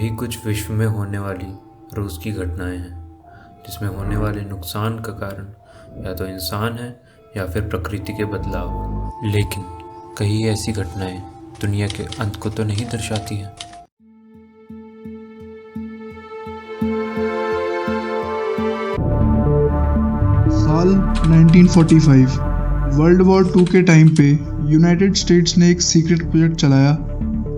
यही कुछ विश्व में होने वाली रोज़ की घटनाएं हैं जिसमें होने वाले नुकसान का कारण या तो इंसान है या फिर प्रकृति के बदलाव। लेकिन कई ऐसी घटनाएं दुनिया के अंत को तो नहीं दर्शाती हैं। साल 1945 वर्ल्ड वॉर 2 के टाइम पे यूनाइटेड स्टेट्स ने एक सीक्रेट प्रोजेक्ट चलाया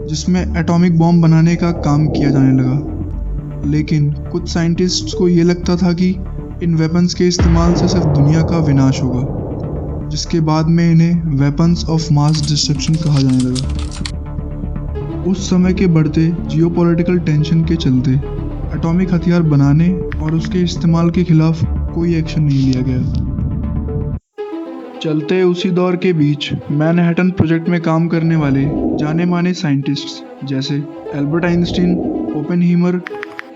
जिसमें एटॉमिक बॉम्ब बनाने का काम किया जाने लगा। लेकिन कुछ साइंटिस्ट्स को ये लगता था कि इन वेपन्स के इस्तेमाल से सिर्फ दुनिया का विनाश होगा, जिसके बाद में इन्हें वेपन्स ऑफ मास डिस्ट्रक्शन कहा जाने लगा। उस समय के बढ़ते जियोपॉलिटिकल टेंशन के चलते एटॉमिक हथियार बनाने और उसके इस्तेमाल के खिलाफ कोई एक्शन नहीं लिया गया। चलते उसी दौर के बीच मैनहट्टन प्रोजेक्ट में काम करने वाले जाने माने साइंटिस्ट्स जैसे एल्बर्ट आइंस्टीन, ओपेनहीमर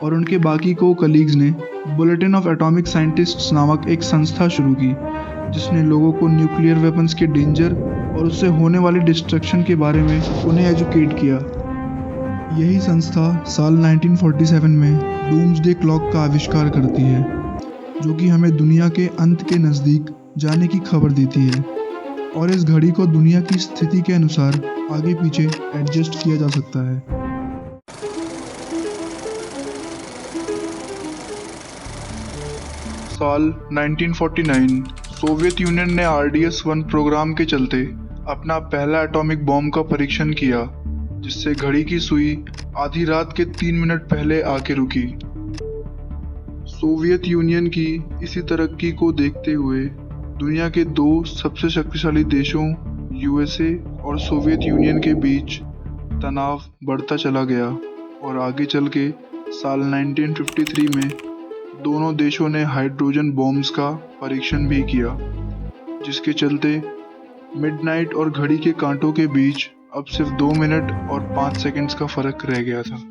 और उनके बाकी को कलीग्स ने बुलेटिन ऑफ एटॉमिक साइंटिस्ट्स नामक एक संस्था शुरू की, जिसने लोगों को न्यूक्लियर वेपन्स के डेंजर और उससे होने वाली डिस्ट्रक्शन के बारे में उन्हें एजुकेट किया। यही संस्था साल 1947 में डूम्सडे क्लॉक का आविष्कार करती है, जो कि हमें दुनिया के अंत के नज़दीक जाने की खबर देती है, और इस घड़ी को दुनिया की स्थिति के अनुसार आगे पीछे एडजस्ट किया जा सकता है। साल 1949 सोवियत यूनियन ने RDS-1 प्रोग्राम के चलते अपना पहला एटॉमिक बॉम्ब का परीक्षण किया, जिससे घड़ी की सुई आधी रात के 3 मिनट पहले आके रुकी। सोवियत यूनियन की इसी तरक्की को देखते हुए दुनिया के दो सबसे शक्तिशाली देशों USA और सोवियत यूनियन के बीच तनाव बढ़ता चला गया, और आगे चल के साल 1953 में दोनों देशों ने हाइड्रोजन बॉम्ब्स का परीक्षण भी किया, जिसके चलते मिडनाइट और घड़ी के कांटों के बीच अब सिर्फ 2 मिनट और 5 सेकंड्स का फर्क रह गया था।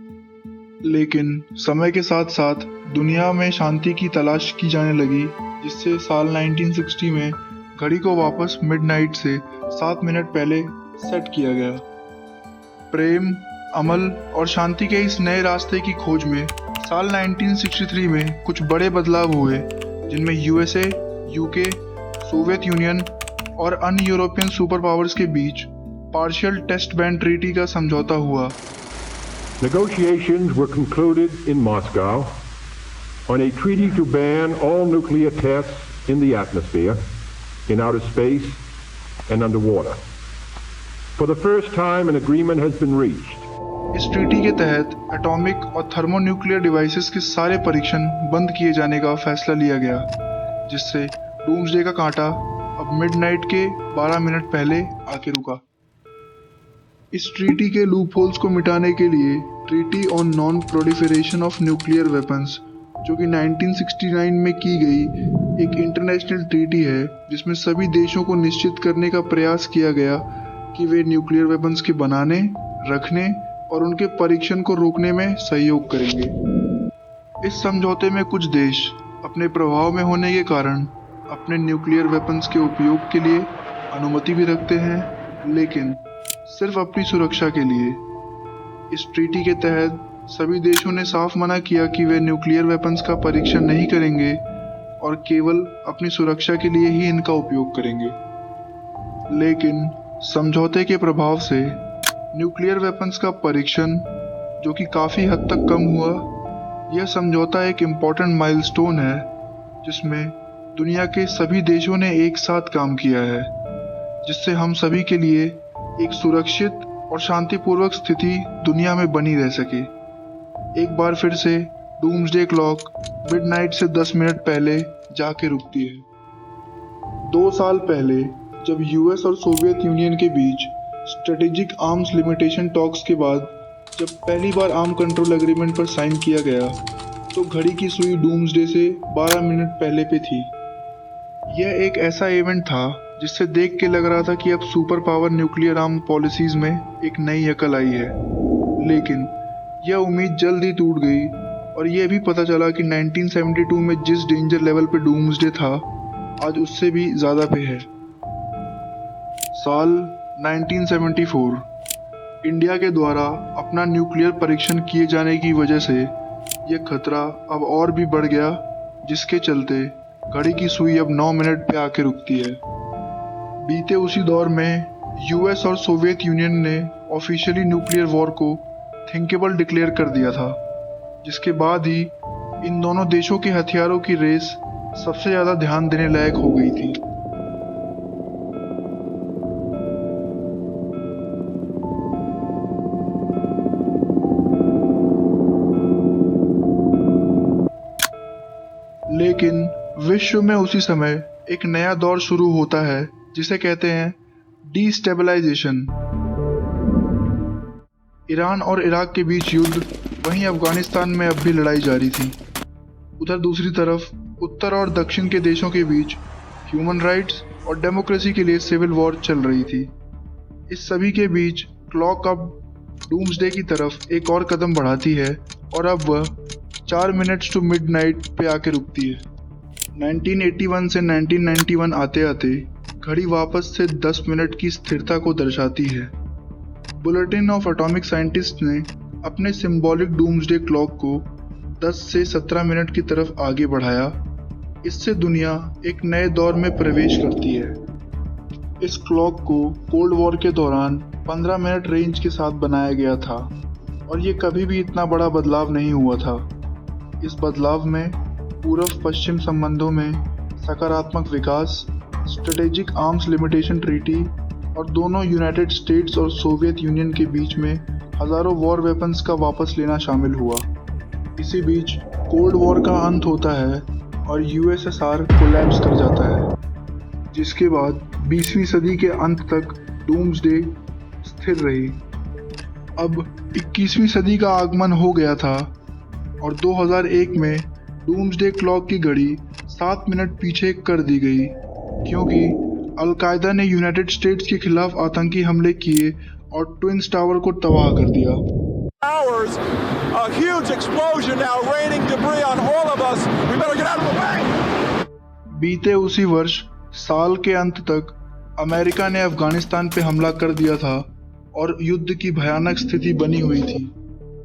लेकिन समय के साथ साथ दुनिया में शांति की तलाश की जाने लगी, जिससे साल 1960 में घड़ी को वापस मिडनाइट से 7 मिनट पहले सेट किया गया। प्रेम, अमल और शांति के इस नए रास्ते की खोज में साल 1963 में कुछ बड़े बदलाव हुए, जिनमें USA, UK, सोवियत यूनियन और अन्य यूरोपियन सुपर पावर्स के बीच पार्शियल टेस्ट बैन ट्रीटी का समझौता हुआ। Negotiations were concluded in Moscow on a treaty to ban all nuclear tests in the atmosphere, in outer space, and underwater. For the first time, an agreement has been reached. इस treaty के तहत atomic और thermonuclear devices के सारे परीक्षण बंद किए जाने का फैसला लिया गया, जिससे डूम्सडे का कांटा अब मिडनाइट के 12 मिनट पहले आके रुका। इस ट्रीटी के लूपहोल्स को मिटाने के लिए treaty on non proliferation of nuclear weapons, जो कि 1969 में की गई एक इंटरनेशनल ट्रीटी है, जिसमें सभी देशों को निश्चित करने का प्रयास किया गया कि वे न्यूक्लियर वेपन्स के बनाने, रखने और उनके परीक्षण को रोकने में सहयोग करेंगे। इस समझौते में कुछ देश अपने प्रभाव में होने के कारण अपने न्यूक्लियर वेपन्स के उपयोग के लिए अनुमति भी रखते हैं, लेकिन सिर्फ अपनी सुरक्षा के लिए। इस ट्रीटी के तहत सभी देशों ने साफ मना किया कि वे न्यूक्लियर वेपन्स का परीक्षण नहीं करेंगे और केवल अपनी सुरक्षा के लिए ही इनका उपयोग करेंगे। लेकिन समझौते के प्रभाव से न्यूक्लियर वेपन्स का परीक्षण, जो कि काफ़ी हद तक कम हुआ, यह समझौता एक इम्पॉर्टेंट माइलस्टोन है, जिसमें दुनिया के सभी देशों ने एक साथ काम किया है, जिससे हम सभी के लिए एक सुरक्षित और शांतिपूर्वक स्थिति दुनिया में बनी रह सके। एक बार फिर से डूम्सडे क्लॉक मिडनाइट से 10 मिनट पहले जाके रुकती है। 2 साल पहले जब US और सोवियत यूनियन के बीच स्ट्रेटेजिक आर्म्स लिमिटेशन टॉक्स के बाद जब पहली बार आर्म कंट्रोल एग्रीमेंट पर साइन किया गया, तो घड़ी की सुई डूम्सडे से 12 मिनट पहले पे थी। यह एक ऐसा इवेंट था जिससे देख के लग रहा था कि अब super power nuclear arm policies में एक नई अकल आई है। लेकिन यह उम्मीद जल्द ही टूट गई, और यह भी पता चला कि 1972 में जिस डेंजर लेवल पे डूम्सडे था, आज उससे भी ज़्यादा पे है। साल 1974 इंडिया के द्वारा अपना न्यूक्लियर परीक्षण किए जाने की वजह से यह खतरा अब और भी बढ़ गया, जिसके चलते घड़ी की सुई अब 9 मिनट पे आके रुकती है। बीते उसी दौर में यूएस और सोवियत यूनियन ने ऑफिशियली न्यूक्लियर वॉर को थिंकेबल डिक्लेयर कर दिया था, जिसके बाद ही इन दोनों देशों के हथियारों की रेस सबसे ज़्यादा ध्यान देने लायक हो गई थी। लेकिन विश्व में उसी समय एक नया दौर शुरू होता है जिसे कहते हैं डीस्टेबलाइजेशन। ईरान और इराक के बीच युद्ध, वहीं अफगानिस्तान में अब भी लड़ाई जारी थी। उधर दूसरी तरफ उत्तर और दक्षिण के देशों के बीच ह्यूमन राइट्स और डेमोक्रेसी के लिए सिविल वॉर चल रही थी। इस सभी के बीच क्लॉक अब डूम्सडे की तरफ एक और कदम बढ़ाती है और अब वह 4 मिनट्स टू मिडनाइट पे आके रुकती है। 1981 से 1991 आते आते घड़ी वापस से 10 मिनट की स्थिरता को दर्शाती है। बुलेटिन ऑफ एटॉमिक साइंटिस्ट ने अपने सिंबॉलिक डूम्सडे क्लॉक को 10 से 17 मिनट की तरफ आगे बढ़ाया। इससे दुनिया एक नए दौर में प्रवेश करती है। इस क्लॉक को कोल्ड वॉर के दौरान 15 मिनट रेंज के साथ बनाया गया था और ये कभी भी इतना बड़ा बदलाव नहीं हुआ था। इस बदलाव में पूर्व पश्चिम संबंधों में सकारात्मक विकास, स्ट्रेटेजिक आर्म्स लिमिटेशन ट्रीटी और दोनों यूनाइटेड स्टेट्स और सोवियत यूनियन के बीच में हजारों वॉर वेपन्स का वापस लेना शामिल हुआ। इसी बीच कोल्ड वॉर का अंत होता है और यूएसएसआर कोलैप्स कर जाता है, जिसके बाद 20वीं सदी के अंत तक डूम्सडे स्थिर रही। अब 21वीं सदी का आगमन हो गया था और 2001 में डूम्सडे क्लॉक की घड़ी 7 मिनट पीछे कर दी गई, क्योंकि अलकायदा ने यूनाइटेड स्टेट्स के खिलाफ आतंकी हमले किए और ट्विन्स टावर को तबाह कर दिया। Hours, a huge explosion now raining debris on all of us. We better get out of the way. बीते उसी वर्ष साल के अंत तक अमेरिका ने अफगानिस्तान पे हमला कर दिया था और युद्ध की भयानक स्थिति बनी हुई थी।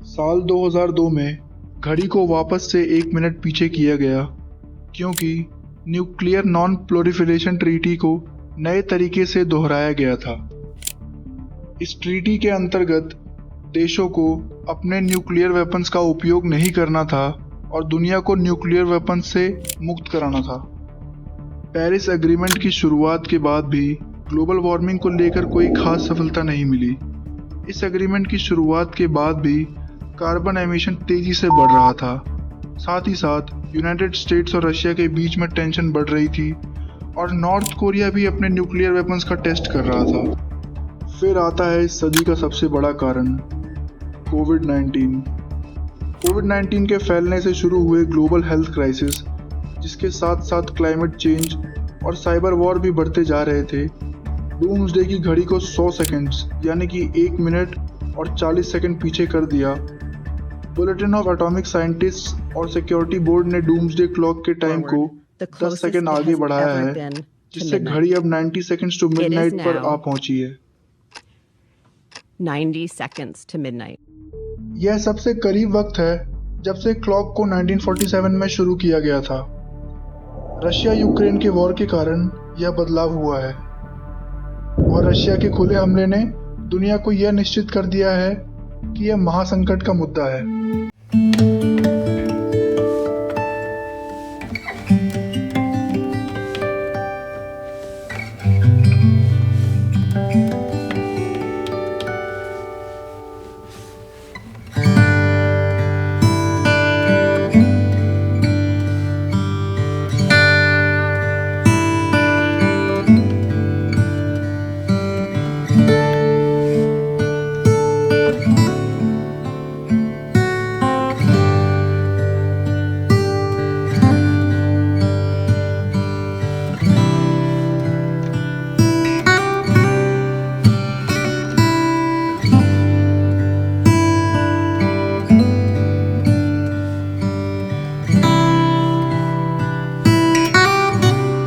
साल 2002 में घड़ी को वापस से 1 मिनट पीछे किया गया, क्योंकि न्यूक्लियर नॉन प्रोलिफरेशन ट्रीटी को नए तरीके से दोहराया गया था। इस ट्रीटी के अंतर्गत देशों को अपने न्यूक्लियर वेपन्स का उपयोग नहीं करना था और दुनिया को न्यूक्लियर वेपन्स से मुक्त कराना था। पेरिस एग्रीमेंट की शुरुआत के बाद भी ग्लोबल वार्मिंग को लेकर कोई खास सफलता नहीं मिली। इस एग्रीमेंट की शुरुआत के बाद भी कार्बन एमिशन तेजी से बढ़ रहा था। साथ ही साथ यूनाइटेड स्टेट्स और रशिया के बीच में टेंशन बढ़ रही थी और नॉर्थ कोरिया भी अपने न्यूक्लियर वेपन्स का टेस्ट कर रहा था। फिर आता है इस सदी का सबसे बड़ा कारण, कोविड-19। कोविड-19 के फैलने से शुरू हुए ग्लोबल हेल्थ क्राइसिस, जिसके साथ साथ क्लाइमेट चेंज और साइबर वॉर भी बढ़ते जा रहे थे, डूम्सडे की घड़ी को 100 सेकंड्स यानी कि 1 मिनट और 40 सेकंड पीछे कर दिया। बुलेटिन ऑफ एटॉमिक साइंटिस्ट और सिक्योरिटी बोर्ड ने डूम्सडे क्लॉक के टाइम को 10 सेकंड आगे बढ़ाया है, जिससे घड़ी अब 90 सेकंड्स टू मिडनाइट पर आ पहुंची है। 90 seconds to midnight. यह सबसे करीब वक्त है जब से क्लॉक को 1947 में शुरू किया गया था। रशिया यूक्रेन के वॉर के कारण यह बदलाव हुआ है और रशिया के खुले हमले ने दुनिया को यह निश्चित कर दिया है कि यह महासंकट का मुद्दा है।